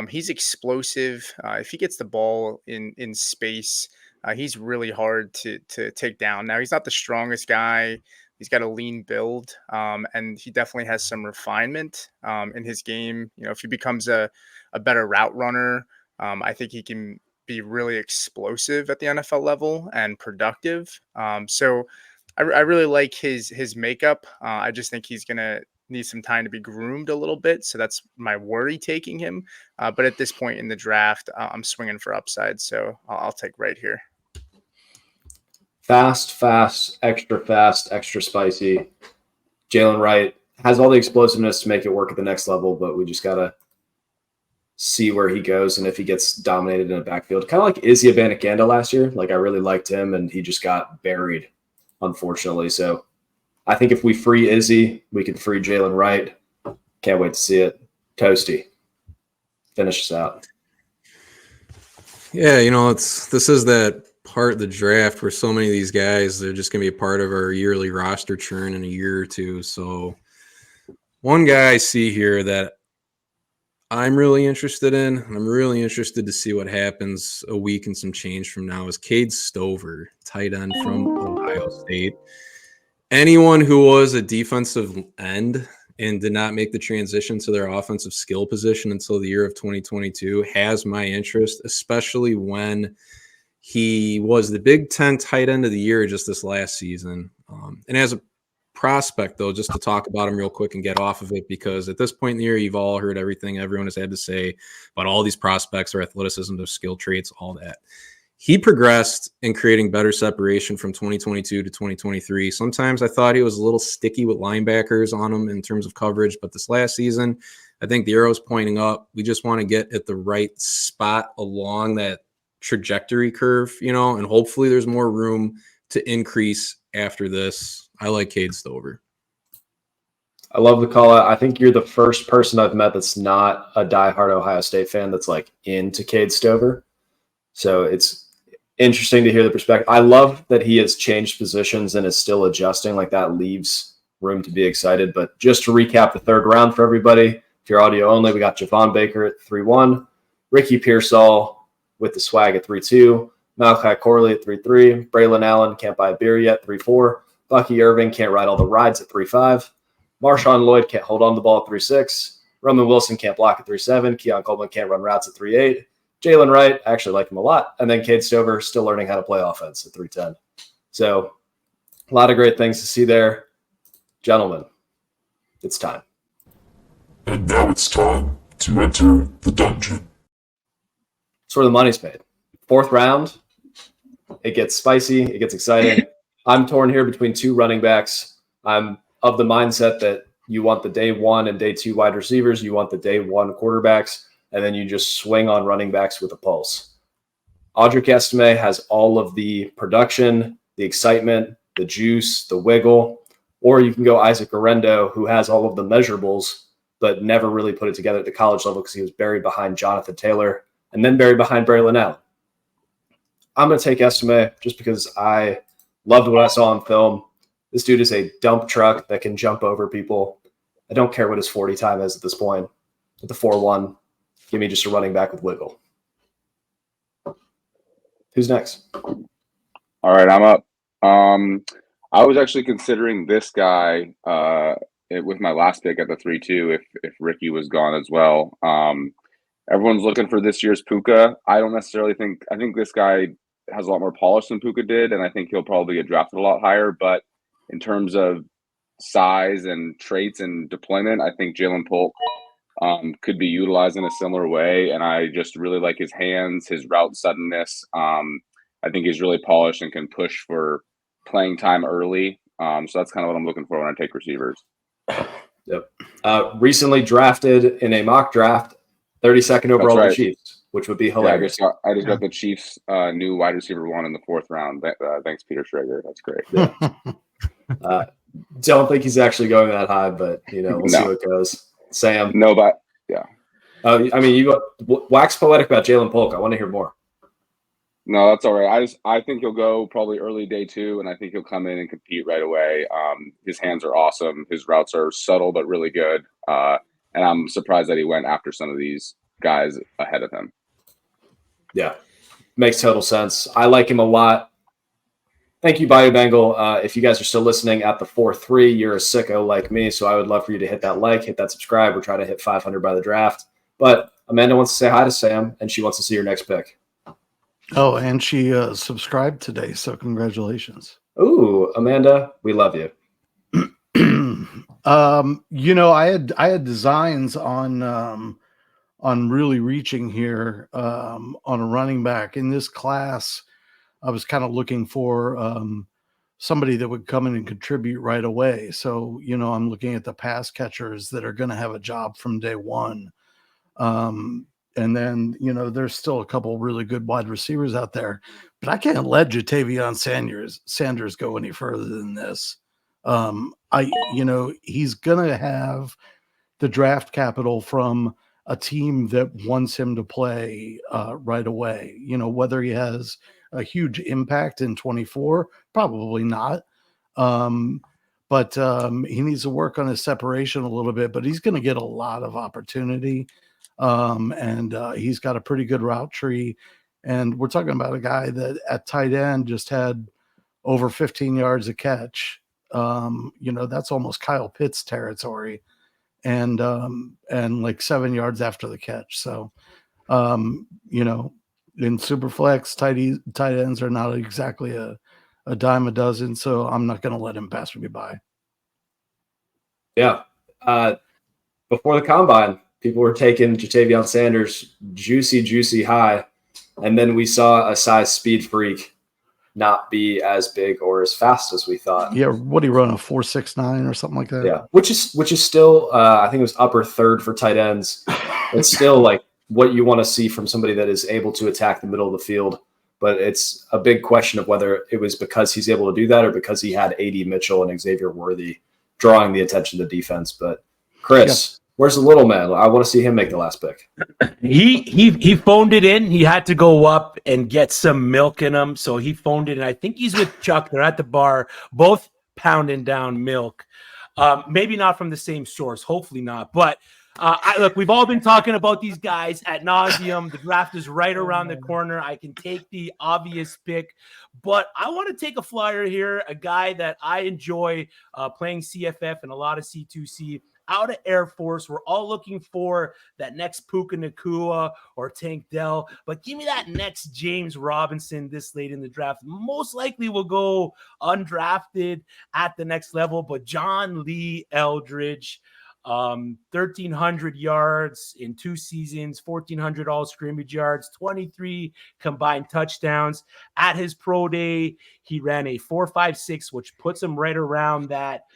He's explosive. If he gets the ball in space, he's really hard to take down. Now, he's not the strongest guy. He's got a lean build, and he definitely has some refinement in his game. If he becomes a better route runner, I think he can be really explosive at the NFL level and productive. So I really like his makeup. I just think he's going to need some time to be groomed a little bit. So that's my worry taking him. But at this point in the draft, I'm swinging for upside. So I'll take right here. Fast, extra spicy. Jalen Wright has all the explosiveness to make it work at the next level, but we just got to see where he goes and if he gets dominated in a backfield. Kind of like Izzy Abanikanda last year. Like, I really liked him, and he just got buried, unfortunately. So I think if we free Izzy, we can free Jalen Wright. Can't wait to see it. Toasty, finish us out. Yeah, this is that part of the draft where so many of these guys, they're just going to be a part of our yearly roster churn in a year or two. So one guy I see here that I'm really interested in, and I'm really interested to see what happens a week and some change from now, is Cade Stover, tight end from Ohio State. Anyone who was a defensive end and did not make the transition to their offensive skill position until the year of 2022 has my interest, especially when he was the Big Ten tight end of the year just this last season. And as a prospect, though, just to talk about him real quick and get off of it, because at this point in the year, you've all heard everything everyone has had to say about all these prospects, their athleticism, their skill traits, all that. He progressed in creating better separation from 2022 to 2023. Sometimes I thought he was a little sticky with linebackers on him in terms of coverage, but this last season, I think the arrow's pointing up. We just want to get at the right spot along that trajectory curve, and hopefully there's more room to increase after this. I like Cade Stover. I love the call out. I think you're the first person I've met that's not a diehard Ohio State fan that's like into Cade Stover. So it's interesting to hear the perspective. I love that he has changed positions and is still adjusting. Like, that leaves room to be excited. But just to recap the 3rd round for everybody, if you're audio only, we got Javon Baker at 3-1, Ricky Pearsall with the swag at 3-2, Malachi Corley at 3-3, Braylon Allen can't buy a beer yet, 3-4, Bucky Irving can't ride all the rides at 3-5, Marshawn Lloyd can't hold on the ball at 3-6, Roman Wilson can't block at 3-7, Keon Coleman can't run routes at 3-8, Jalen Wright, I actually like him a lot, and then Cade Stover still learning how to play offense at 3-10. So a lot of great things to see there. Gentlemen, it's time. And now it's time to enter the dungeon. It's where the money's paid. 4th round, it gets spicy, it gets exciting. I'm torn here between 2 running backs. I'm of the mindset that you want the day 1 and day 2 wide receivers, you want the day 1 quarterbacks, and then you just swing on running backs with a pulse. Audric Estime has all of the production, the excitement, the juice, the wiggle, or you can go Isaac Orendo, who has all of the measurables, but never really put it together at the college level because he was buried behind Jonathan Taylor and then buried behind Barry Linnell. I'm going to take Estime just because I loved what I saw on film. This dude is a dump truck that can jump over people. I don't care what his 40 time is at this point. At the 4-1, give me just a running back with wiggle. Who's next? All right, I'm up. I was actually considering this guy with my last pick at the 3-2 if Ricky was gone as well. Everyone's looking for this year's Puka. I don't necessarily think – I think this guy has a lot more polish than Puka did, and I think he'll probably get drafted a lot higher. But in terms of size and traits and deployment, I think Jalen Polk could be utilized in a similar way, and I just really like his hands, his route suddenness. I think he's really polished and can push for playing time early. So that's kind of what I'm looking for when I take receivers. Yep. Recently drafted in a mock draft, 32nd overall That's right. the Chiefs, which would be hilarious. Yeah, I just got the Chiefs' new wide receiver 1 in the 4th round. Thanks, Peter Schrager. That's great. Yeah. Don't think he's actually going that high, but we'll see how it goes. Sam. No, but yeah. I mean, you wax poetic about Jalen Polk. I want to hear more. No, that's all right. I think he'll go probably early day 2, and I think he'll come in and compete right away. His hands are awesome. His routes are subtle but really good. And I'm surprised that he went after some of these guys ahead of him. Yeah, makes total sense. I like him a lot. Thank you, Bayou Bengal. If you guys are still listening at the 4-3, you're a sicko like me, so I would love for you to hit that like, hit that subscribe. We're trying to hit 500 by the draft. But Amanda wants to say hi to Sam, and she wants to see your next pick. Oh, and she subscribed today, so congratulations. Ooh, Amanda, we love you. I had designs on really reaching here on a running back in this class. I was kind of looking for somebody that would come in and contribute right away. So, I'm looking at the pass catchers that are going to have a job from day 1. And then, there's still a couple really good wide receivers out there, but I can't let Jatavion Sanders go any further than this. He's going to have the draft capital from a team that wants him to play right away. Whether he has a huge impact in 24, probably not. But he needs to work on his separation a little bit, but he's going to get a lot of opportunity. And he's got a pretty good route tree. And we're talking about a guy that at tight end just had over 15 yards a catch. That's almost Kyle Pitts territory, and like 7 yards after the catch. So, in Superflex, tight ends are not exactly a dime a dozen. So I'm not going to let him pass me by. Yeah. Before the combine, people were taking Jatavion Sanders juicy high, and then we saw a size speed freak not be as big or as fast as we thought. Yeah, what do you run, a 4.69 or something like that? Yeah, which is still I think it was upper third for tight ends. It's still like what you want to see from somebody that is able to attack the middle of the field. But it's a big question of whether it was because he's able to do that or because he had A.D. Mitchell and Xavier Worthy drawing the attention to defense. But Chris, where's the little man? I want to see him make the last pick. He phoned it in. He had to go up and get some milk in him, so he phoned it in. I think he's with Chuck. They're at the bar, both pounding down milk. Maybe not from the same source. Hopefully not. But look, we've all been talking about these guys ad nauseum. The draft is right around the corner. I can take the obvious pick, but I want to take a flyer here, a guy that I enjoy playing CFF and a lot of C2C. Out of Air Force, we're all looking for that next Puka Nacua or Tank Dell, but give me that next James Robinson this late in the draft. Most likely will go undrafted at the next level, but John Lee Eldridge. 1,300 yards in 2 seasons, 1,400 all scrimmage yards, 23 combined touchdowns. At his pro day, he ran a 4.56, which puts him right around that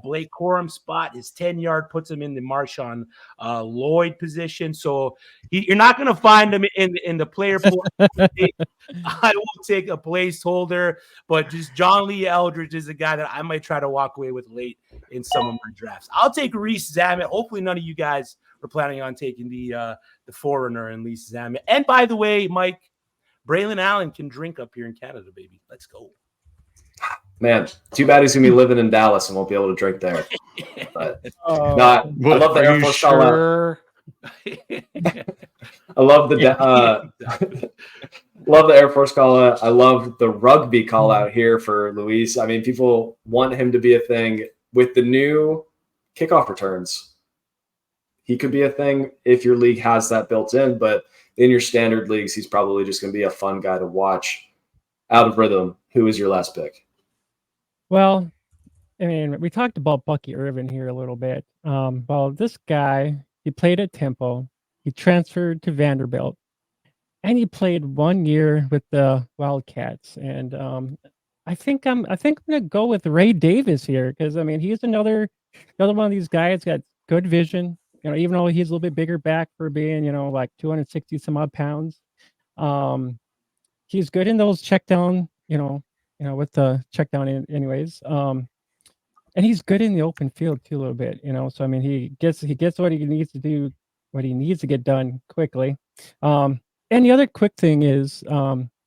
Blake Corum spot. His 10-yard puts him in the Marshawn Lloyd position. So you're not going to find him in the player pool. I will take a placeholder, but just John Lee Eldridge is a guy that I might try to walk away with late in some of my drafts. I'll take Reese Zamet. Hopefully none of you guys were planning on taking the foreigner and Reese Zamet. And by the way, Mike, Braylon Allen can drink up here in Canada, baby. Let's go. Man, too bad he's going to be living in Dallas and won't be able to drink there. But I love the Air Force call out. I love the love the Air Force call out. I love the rugby call out here for Luis. I mean, people want him to be a thing with the new kickoff returns. He could be a thing if your league has that built in, but in your standard leagues, he's probably just going to be a fun guy to watch. Out of rhythm, who is your last pick? Well, I mean, we talked about Bucky Irvin here a little bit. Well, this guy, he played at Temple. He transferred to Vanderbilt, and he played 1 year with the Wildcats. And I think I'm gonna go with Ray Davis here because I mean he's another one of these guys got good vision. You know, even though he's a little bit bigger back for being like 260 some odd pounds. He's good in those check down. With the check down anyways. And he's good in the open field too a little bit. So I mean he gets what he needs to do, what he needs to get done quickly. And the other quick thing is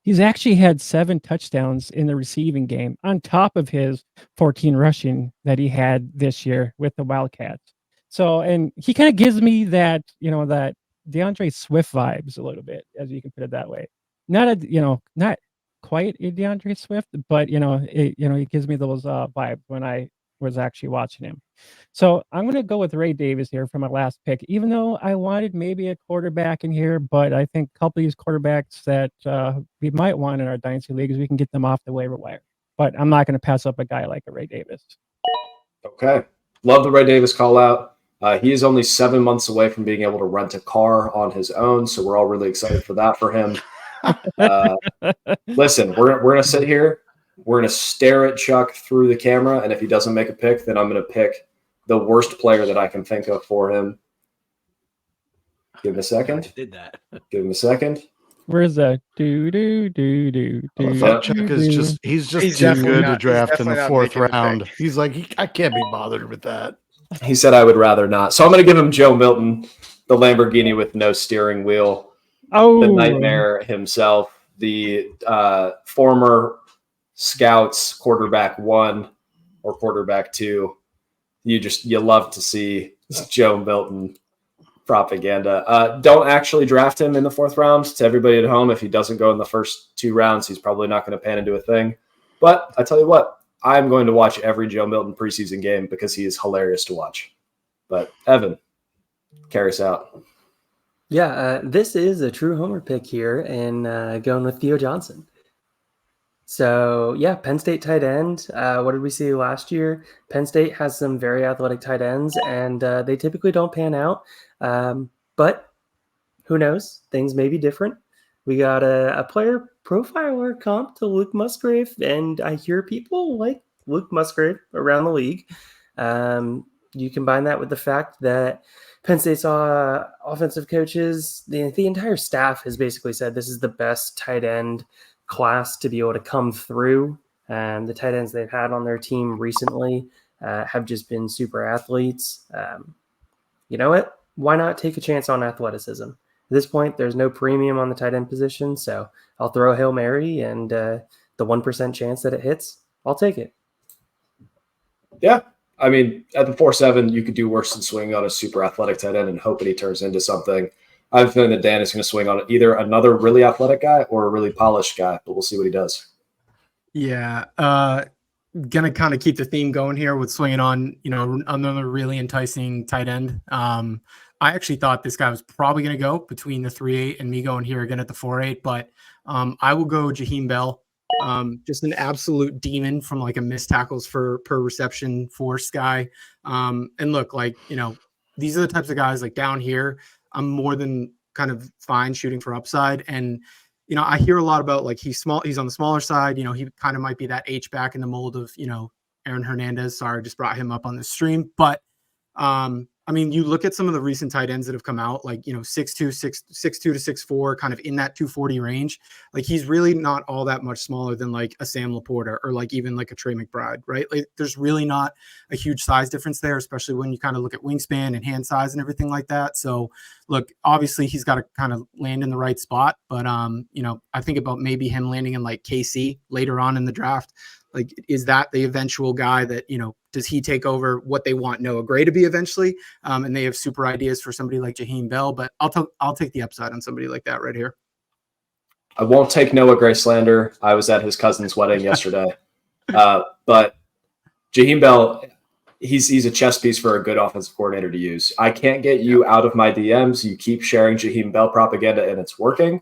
he's actually had 7 touchdowns in the receiving game on top of his 14 rushing that he had this year with the Wildcats. So, and he kind of gives me that, that DeAndre Swift vibes a little bit, as you can put it that way. Not quite a DeAndre Swift, but he gives me those vibes when I was actually watching him. So I'm going to go with Ray Davis here for my last pick, even though I wanted maybe a quarterback in here, but I think a couple of these quarterbacks that we might want in our Dynasty leagues, we can get them off the waiver wire. But I'm not going to pass up a guy like a Ray Davis. Okay. Love the Ray Davis call out. He is only 7 months away from being able to rent a car on his own, so we're all really excited for that for him. Listen, we're going to sit here. We're going to stare at Chuck through the camera, and if he doesn't make a pick, then I'm going to pick the worst player that I can think of for him. Give him a second. I did that. Give him a second. Where's that? Chuck is he's too good to draft in the 4th round. He's like, I can't be bothered with that. He said I would rather not. So I'm going to give him Joe Milton, the Lamborghini with no steering wheel. Oh, the nightmare himself, the former Scouts quarterback 1 or quarterback 2. You love to see Joe Milton propaganda. Don't actually draft him in the 4th round. To everybody at home, if he doesn't go in the first 2 rounds, he's probably not going to pan into a thing. But I tell you what, I'm going to watch every Joe Milton preseason game because he is hilarious to watch. But Evan, carry us out. Yeah, this is a true homer pick here, and going with Theo Johnson. So, yeah, Penn State tight end. What did we see last year? Penn State has some very athletic tight ends, and they typically don't pan out. But who knows? Things may be different. We got a player profiler comp to Luke Musgrave, and I hear people like Luke Musgrave around the league. You combine that with the fact that Penn State's offensive coaches, the entire staff has basically said this is the best tight end class to be able to come through. The tight ends they've had on their team recently have just been super athletes. You know what? Why not take a chance on athleticism? At this point, there's no premium on the tight end position, so I'll throw a Hail Mary, and the 1% chance that it hits, I'll take it. Yeah. I mean, at the 4.7, you could do worse than swinging on a super athletic tight end and hoping he turns into something. I have a feeling that Dan is going to swing on either another really athletic guy or a really polished guy, but we'll see what he does. Yeah. Gonna kind of keep the theme going here with swinging on, another really enticing tight end. I actually thought this guy was probably going to go between the 3.8 and me going here again at the 4.8, but I will go Jaheim Bell. Just an absolute demon from like a missed tackles per reception force guy. And look, these are the types of guys like down here. I'm more than kind of fine shooting for upside. And, you know, I hear a lot about like he's on the smaller side. You know, he kind of might be that H back in the mold of, you know, Aaron Hernandez. Sorry, I just brought him up on the stream. But I mean, you look at some of the recent tight ends that have come out, like, you know, 6'2", 6'2" to 6'4", kind of in that 240 range. Like, he's really not all that much smaller than like a Sam Laporta or like even like a Trey McBride, right? Like, there's really not a huge size difference there, especially when you kind of look at wingspan and hand size and everything like that. So, look, obviously he's got to kind of land in the right spot, but you know, I think about maybe him landing in like KC later on in the draft. Like, is that the eventual guy that, you know, does he take over what they want Noah Gray to be eventually? And they have super ideas for somebody like Jaheim Bell, but I'll take the upside on somebody like that right here. I won't take Noah Gray slander. I was at his cousin's wedding yesterday. But Jaheim Bell, he's a chess piece for a good offensive coordinator to use. I can't get you out of my DMs. You keep sharing Jaheim Bell propaganda, and it's working.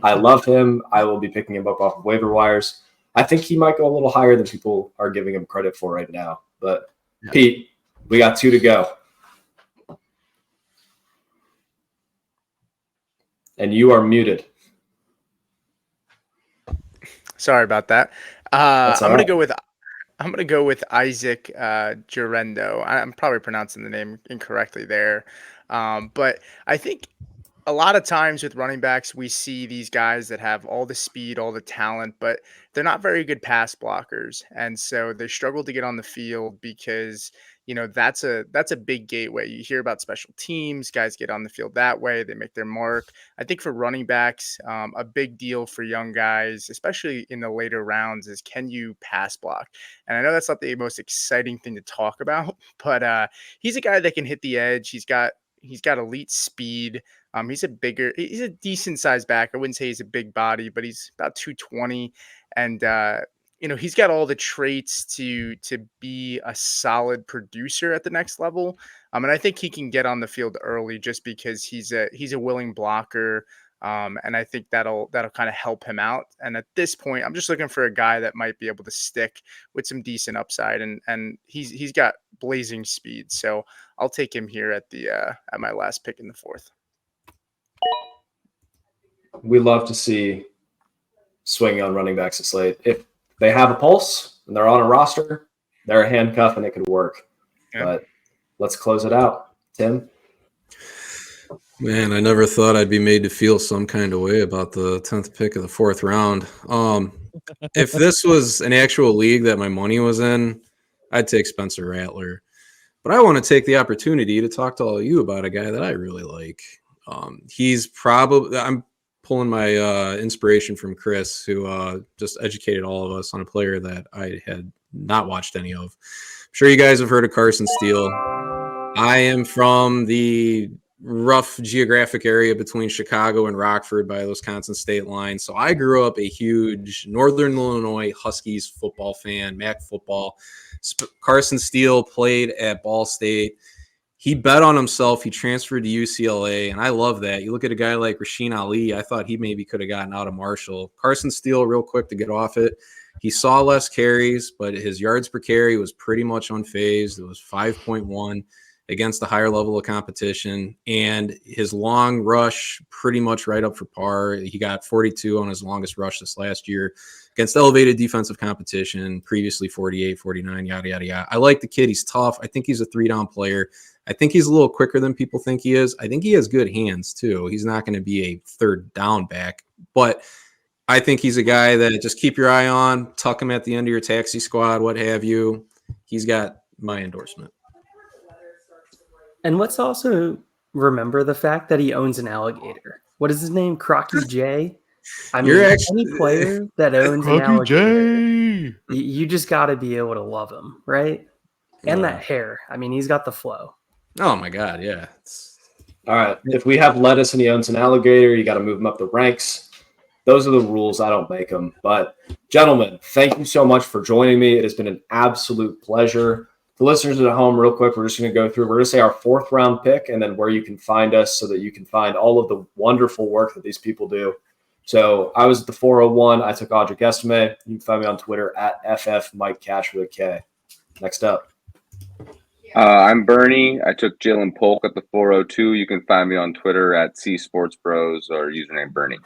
I love him. I will be picking him up off of waiver wires. I think he might go a little higher than people are giving him credit for right now. But, yeah. Pete, we got 2 to go. And you are muted. Sorry about that. I'm gonna go with Isaac Gerendo. I'm probably pronouncing the name incorrectly there, but I think a lot of times with running backs, we see these guys that have all the speed, all the talent, but they're not very good pass blockers. And so they struggle to get on the field because, you know, that's a big gateway. You hear about special teams, guys get on the field that way, they make their mark. I think for running backs, a big deal for young guys, especially in the later rounds, is can you pass block? And I know that's not the most exciting thing to talk about, but he's a guy that can hit the edge. He's got elite speed. He's a decent sized back. I wouldn't say he's a big body, but he's about 220. And, you know, he's got all the traits to be a solid producer at the next level. And I think he can get on the field early just because he's a willing blocker. And I think that'll kind of help him out. And at this point, I'm just looking for a guy that might be able to stick with some decent upside. And he's got blazing speed. So I'll take him here at my last pick in the 4th. We love to see swinging on running backs this late. If they have a pulse and they're on a roster, they're a handcuff and it could work. Yeah. But let's close it out. Tim? Man, I never thought I'd be made to feel some kind of way about the 10th pick of the 4th round. If this was an actual league that my money was in, I'd take Spencer Rattler. But I want to take the opportunity to talk to all of you about a guy that I really like. I'm pulling my inspiration from Chris, who just educated all of us on a player that I had not watched any of. I'm sure you guys have heard of Carson Steele. I am from the rough geographic area between Chicago and Rockford by the Wisconsin state line. So I grew up a huge Northern Illinois Huskies football fan, MAC football. Carson Steele played at Ball State. He bet on himself. He transferred to UCLA, and I love that. You look at a guy like Rasheen Ali, I thought he maybe could have gotten out of Marshall. Carson Steele, real quick to get off it, he saw less carries, but his yards per carry was pretty much unfazed. It was 5.1 against the higher level of competition, and his long rush pretty much right up for par. He got 42 on his longest rush this last year against elevated defensive competition, previously 48, 49, yada, yada, yada. I like the kid. He's tough. I think he's a 3-down player. I think he's a little quicker than people think he is. I think he has good hands, too. He's not going to be a 3rd down back, but I think he's a guy that just keep your eye on, tuck him at the end of your taxi squad, what have you. He's got my endorsement. And let's also remember the fact that he owns an alligator. What is his name? Crocky J? I mean, any player that owns an alligator, you just got to be able to love him, right? And that hair. I mean, he's got the flow. Oh, my God, yeah. All right. If we have lettuce and he owns an alligator, you got to move him up the ranks. Those are the rules. I don't make them. But, gentlemen, thank you so much for joining me. It has been an absolute pleasure. The listeners at home, real quick, we're just going to go through. We're going to say our 4th round pick and then where you can find us so that you can find all of the wonderful work that these people do. So I was at the 401. I took Audric Estime. You can find me on Twitter at FFMikeCash with a K. Next up. I'm Bernie. I took Jalen Polk at the 402. You can find me on Twitter at csportsbros or username Bernie.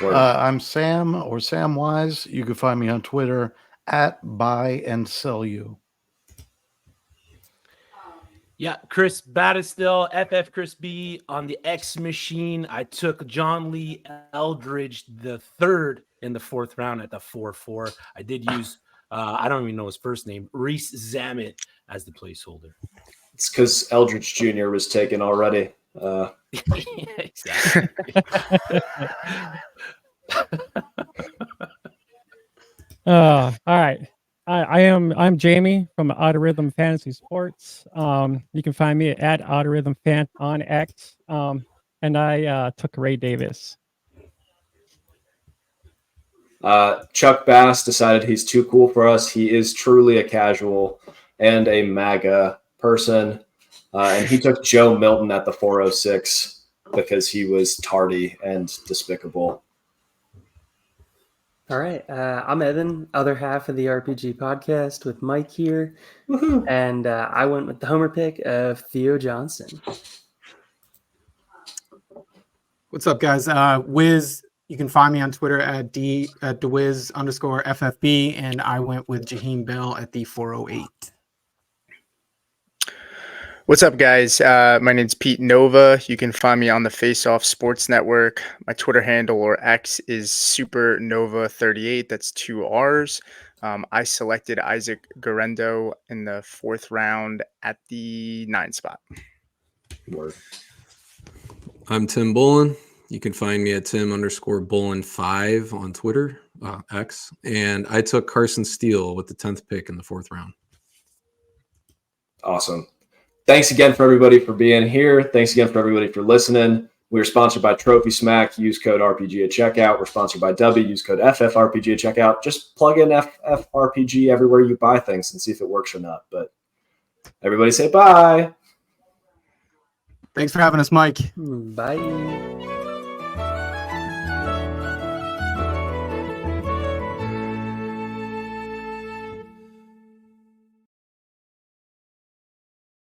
I'm Sam or Sam Wise. You can find me on Twitter at buy and sell you. Yeah, Chris Battistill, FF Chris B on the X machine. I took John Lee Eldridge the third in the 4th round at the 4-4. I did use I don't even know his first name, Reese Zamet as the placeholder. It's because Eldridge Jr. was taken already. Exactly. All right. I'm Jamie from Autorhythm Fantasy Sports. You can find me at Autorhythm Fan on X. And I took Ray Davis. Chuck Bass decided he's too cool for us. He is truly a casual and a MAGA person. And he took Joe Milton at the 406 because he was tardy and despicable. All right. I'm Evan, other half of the RPG podcast with Mike here. Woohoo. And I went with the homer pick of Theo Johnson. What's up, guys? Wiz, you can find me on Twitter at DeWiz_FFB, and I went with Jaheim Bell at the 408. What's up, guys? My name's Pete Nova. You can find me on the Face Off Sports Network. My Twitter handle or X is Supernova38. That's 2 R's. I selected Isaac Garendo in the 4th round at the 9 spot. Word. I'm Tim Bolin. You can find me at Tim_Bolin5 on Twitter, X. And I took Carson Steele with the 10th pick in the 4th round. Awesome. Thanks again for everybody for being here. Thanks again for everybody for listening. We're sponsored by Trophy Smack. Use code RPG at checkout. We're sponsored by W. Use code FFRPG at checkout. Just plug in FFRPG everywhere you buy things and see if it works or not. But everybody say bye. Thanks for having us, Mike. Bye.